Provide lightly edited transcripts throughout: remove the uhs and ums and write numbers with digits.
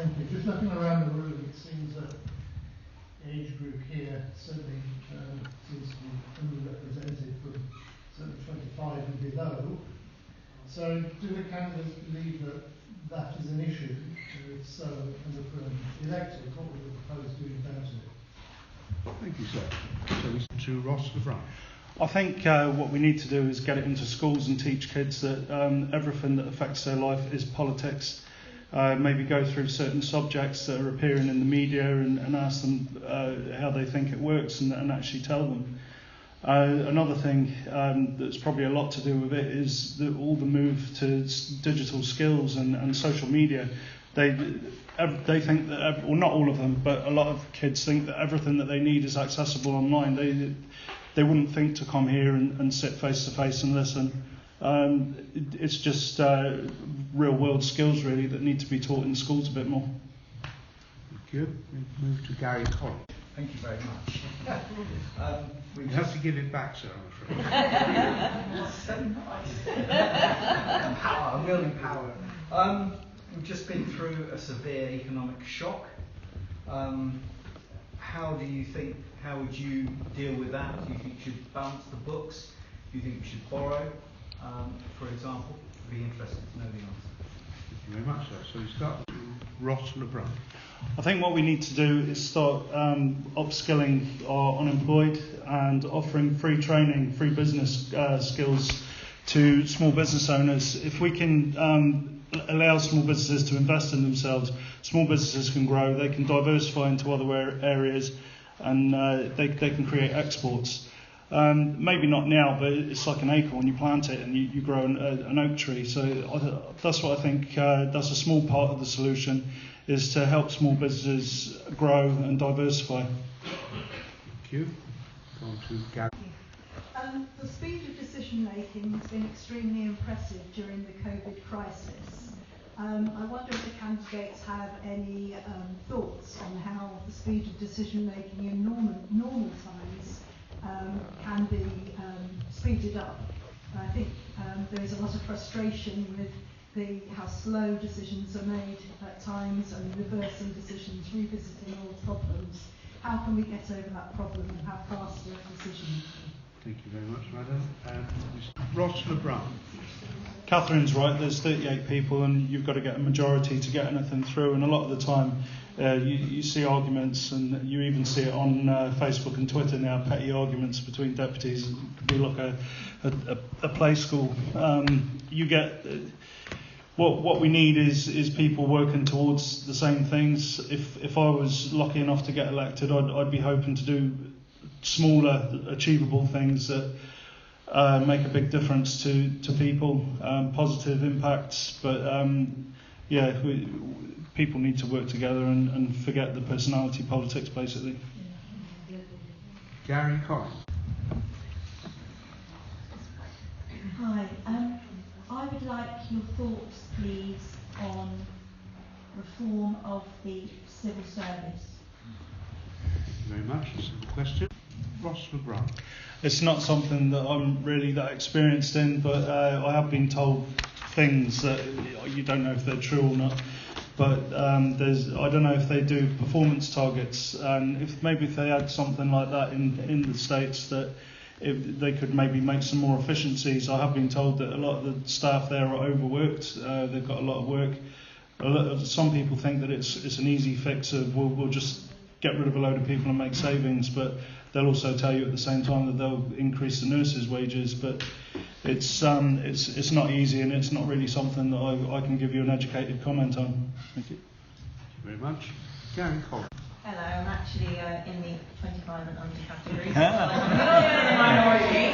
Thank you. Just looking around the room, it seems that the age group here certainly seems to be underrepresented from certainly 25 and below. So do the candidates believe that that is an issue? If so, and if elected, what would you propose doing about it? Thank you, sir. So we to Ross LeBrun. I think what we need to do is get it into schools and teach kids that everything that affects their life is politics. Maybe go through certain subjects that are appearing in the media and ask them how they think it works and actually tell them. Another thing that's probably a lot to do with it is all the move to digital skills and social media. They think that, well, not all of them, but a lot of kids think that everything that they need is accessible online. They wouldn't think to come here and sit face to face and listen. It's just real world skills really that need to be taught in schools a bit more. Thank you. We move to Gary Collins. Thank you very much. You have to give it back, sir, I'm afraid. It's so nice. Power, I'm building power. We've just been through a severe economic shock. How would you deal with that? Do you think you should balance the books? Do you think you should borrow, for example? I'd be interested to know the answer. Thank you very much, sir. So we start with Ross LeBrun. I think what we need to do is start upskilling our unemployed and offering free training, free business skills to small business owners. If we can allow small businesses to invest in themselves, small businesses can grow, they can diversify into other areas, and they can create exports. Maybe not now, but it's like an acorn. You plant it and you grow an oak tree. So that's what I think. That's a small part of the solution, is to help small businesses grow and diversify. Thank you. Go on to Gary. The speed of decision making has been extremely impressive during the COVID crisis. I wonder if the candidates have any thoughts on how the speed of decision making in normal times can be speeded up. I think there is a lot of frustration with how slow decisions are made at times, and reversing decisions, revisiting old problems. How can we get over that problem and have faster decisions? Thank you very much, madam. Ross LeBrun. Catherine's right, there's 38 people and you've got to get a majority to get anything through, and a lot of the time you see arguments, and you even see it on Facebook and Twitter now, petty arguments between deputies. It could be like a play school. You get... What we need is people working towards the same things. If I was lucky enough to get elected, I'd be hoping to do smaller, achievable things that make a big difference to people, positive impacts. But people need to work together and forget the personality politics, basically. Gary Collins. Hi. I would like your thoughts, please, on reform of the civil service. Thank you very much. That's a good question. Ross LeBrun. It's not something that I'm really that experienced in, but I have been told things that you don't know if they're true or not. But I don't know if they do performance targets, and if they had something like that in the States, that they could maybe make some more efficiencies. I have been told that a lot of the staff there are overworked. They've got a lot of work. Some people think that it's an easy fix of we'll just get rid of a load of people and make savings, but they'll also tell you at the same time that they'll increase the nurses' wages. But it's not easy, and it's not really something that I can give you an educated comment on. Thank you. Thank you very much. Gary Collins. Hello, I'm actually in the 25 and under category. I'm a minority.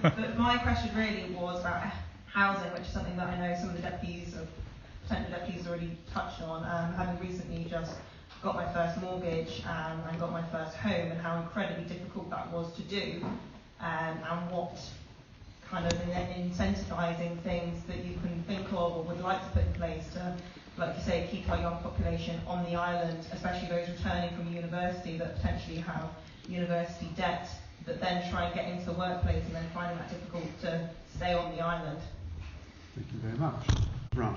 But my question really was about housing, which is something that I know some of the potential deputies already touched on. Having recently just got my first mortgage and got my first home, and how incredibly difficult that was to do, and what kind of incentivising things that you can think of or would like to put in place to, like you say, keep our young population on the island, especially those returning from university that potentially have university debt, but then try and get into the workplace and then finding that difficult to stay on the island. Thank you very much. Right.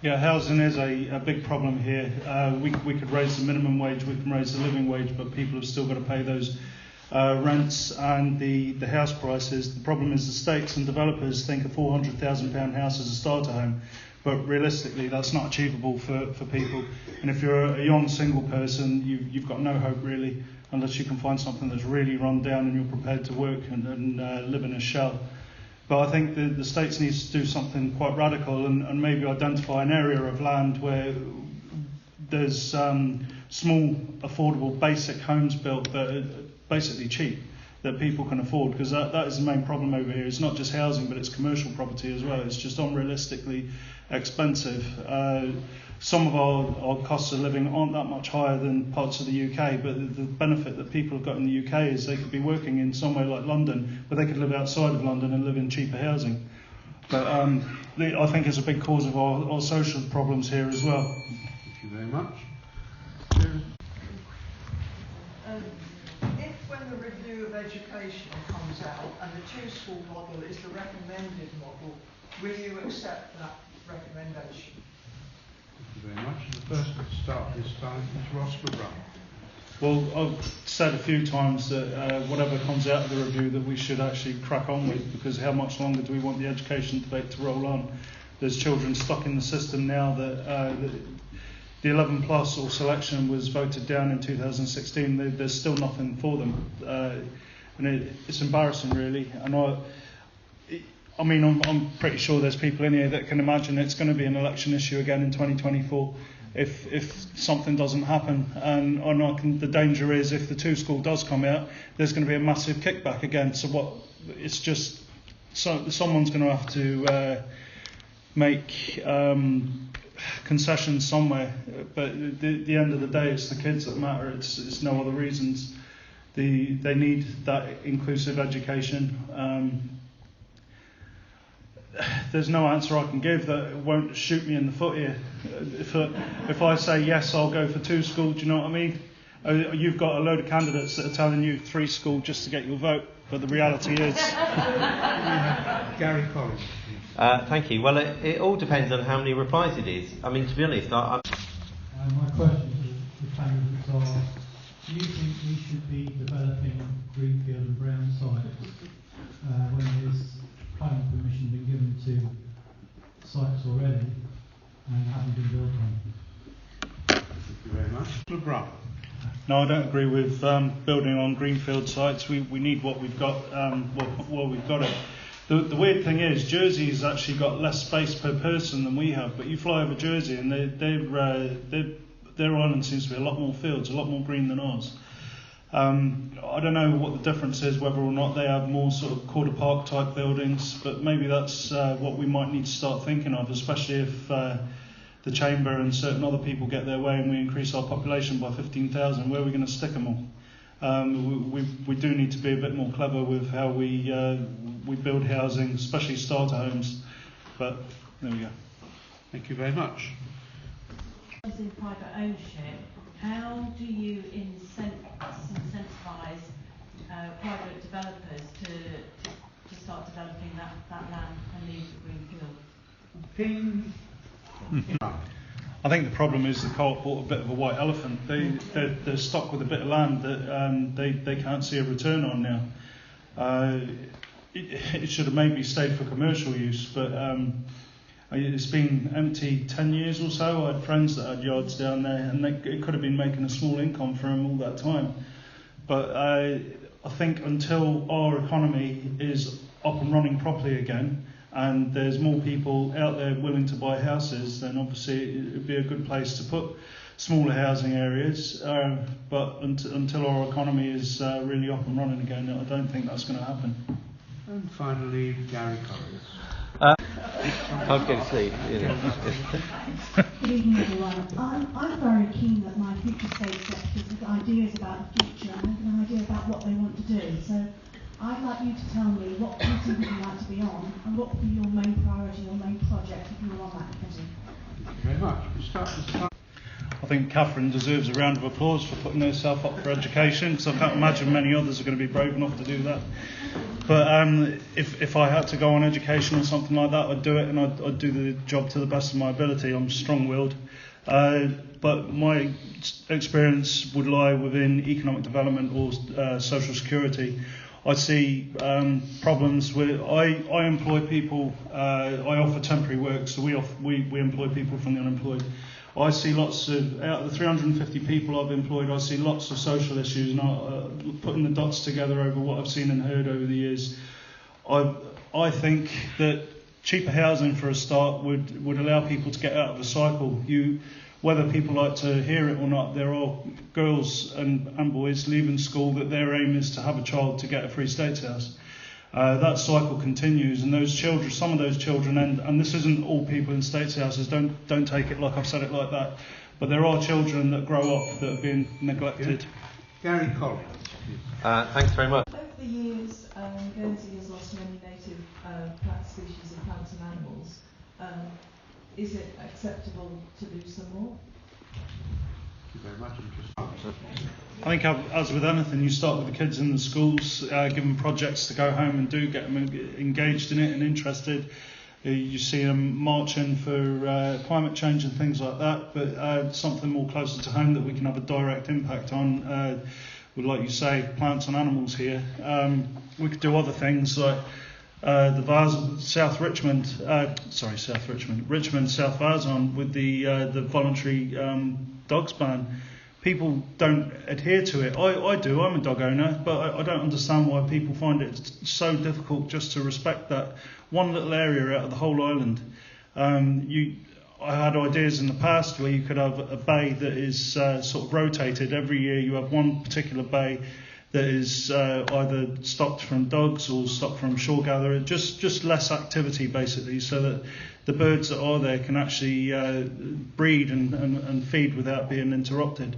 Yeah, housing is a big problem here. We could raise the minimum wage, we can raise the living wage, but people have still got to pay those rents and the house prices. The problem is the states and developers think a £400,000 house is a starter home, but realistically that's not achievable for people. And if you're a young single person, you've got no hope really, unless you can find something that's really run down and you're prepared to work and live in a shell. But I think the states needs to do something quite radical and maybe identify an area of land where there's small, affordable, basic homes built that are basically cheap, that people can afford, because that is the main problem over here. It's not just housing, but it's commercial property as well. It's just unrealistically expensive. Some of our costs of living aren't that much higher than parts of the UK, but the benefit that people have got in the UK is they could be working in somewhere like London, but they could live outside of London and live in cheaper housing. But I think it's a big cause of our social problems here as well. Thank you very much. If when the review of education comes out and the two-school model is the recommended model, will you accept that recommendation? Thank you very much. The first to start this time is Ross McGrath. Well, I've said a few times that whatever comes out of the review that we should actually crack on with, because how much longer do we want the education debate to roll on? There's children stuck in the system now that the 11 plus or selection was voted down in 2016. There's still nothing for them, and it's embarrassing really. And I mean, I'm pretty sure there's people in here that can imagine it's going to be an election issue again in 2024 if something doesn't happen. And the danger is if the two-school does come out, there's going to be a massive kickback again. So it's just someone's going to have to make concessions somewhere. But at the end of the day, it's the kids that matter. It's no other reasons. They need that inclusive education. There's no answer I can give that won't shoot me in the foot here. If I say yes, I'll go for two school, do you know what I mean? You've got a load of candidates that are telling you 3 school just to get your vote, but the reality is... Gary Collins. Thank you. Well, it all depends on how many replies it is. I mean, to be honest, my question to the candidates are, do you think we should be developing greenfield and brown sites when there's planning permission been given to sites already and haven't been built on? Thank you very much. McGrath. No, I don't agree with building on greenfield sites. We need what we've got while we've got it. The weird thing is, Jersey's actually got less space per person than we have. But you fly over Jersey, and their island seems to be a lot more fields, a lot more green than ours. I don't know what the difference is, whether or not they have more sort of quarter park type buildings, but maybe that's what we might need to start thinking of, especially if the Chamber and certain other people get their way and we increase our population by 15,000. Where are we going to stick them all? We do need to be a bit more clever with how we build housing, especially starter homes. But there we go. Thank you very much. In private ownership, how do you incentivise private developers to start developing that land and leave the green field? I think the problem is the co-op bought a bit of a white elephant. They're stuck with a bit of land that they can't see a return on now. It should have maybe stayed for commercial use, but it's been empty 10 years or so. I had friends that had yards down there, and it could have been making a small income for them all that time. But I think until our economy is up and running properly again, and there's more people out there willing to buy houses, then obviously it would be a good place to put smaller housing areas. But until our economy is really up and running again, I don't think that's going to happen. And finally, Gary Collins. I'll go to sleep. Good evening, everyone. I'm very keen that my future state secretary has ideas about the future and an idea about what they want to do. So I'd like you to tell me what committee would you like to be on and what would be your main priority, your main project if you were on that committee. Thank you very much. We'll start this time. I think Catherine deserves a round of applause for putting herself up for education, because I can't imagine many others are going to be brave enough to do that. But if I had to go on education or something like that, I'd do it, and I'd do the job to the best of my ability. I'm strong-willed. But my experience would lie within economic development or social security. I see problems with. I employ people. I offer temporary work, so we employ people from the unemployed. I see lots of, out of the 350 people I've employed, I see lots of social issues, and putting the dots together over what I've seen and heard over the years, I think that cheaper housing for a start would allow people to get out of the cycle. Whether people like to hear it or not, there are girls and boys leaving school that their aim is to have a child to get a free states house. That cycle continues, and those children, some of those children, and this isn't all people in states houses, don't take it like I've said it like that, but there are children that grow up that have been neglected. Gary Collins. Thanks very much. Over the years, Guernsey has lost many native plant species of plants and animals. Is it acceptable to do some more? Thank you very much. I think, as with anything, you start with the kids in the schools, give them projects to go home and do, get them engaged in it and interested. You see them marching for climate change and things like that, but something more closer to home that we can have a direct impact on, with, like you say, plants and animals here. We could do other things like the Richmond, South Vazon with the voluntary dogs ban. People don't adhere to it. I do, I'm a dog owner, but I don't understand why people find it so difficult just to respect that one little area out of the whole island. I had ideas in the past where you could have a bay that is sort of rotated. Every year you have one particular bay that is either stocked from dogs or stocked from shore gatherer, just less activity basically, so that the birds that are there can actually breed and feed without being interrupted.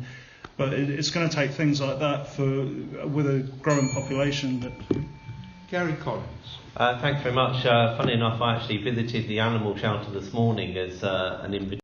But it's going to take things like that with a growing population. Gary Collins. Thanks very much. Funny enough, I actually visited the animal shelter this morning as an invitation.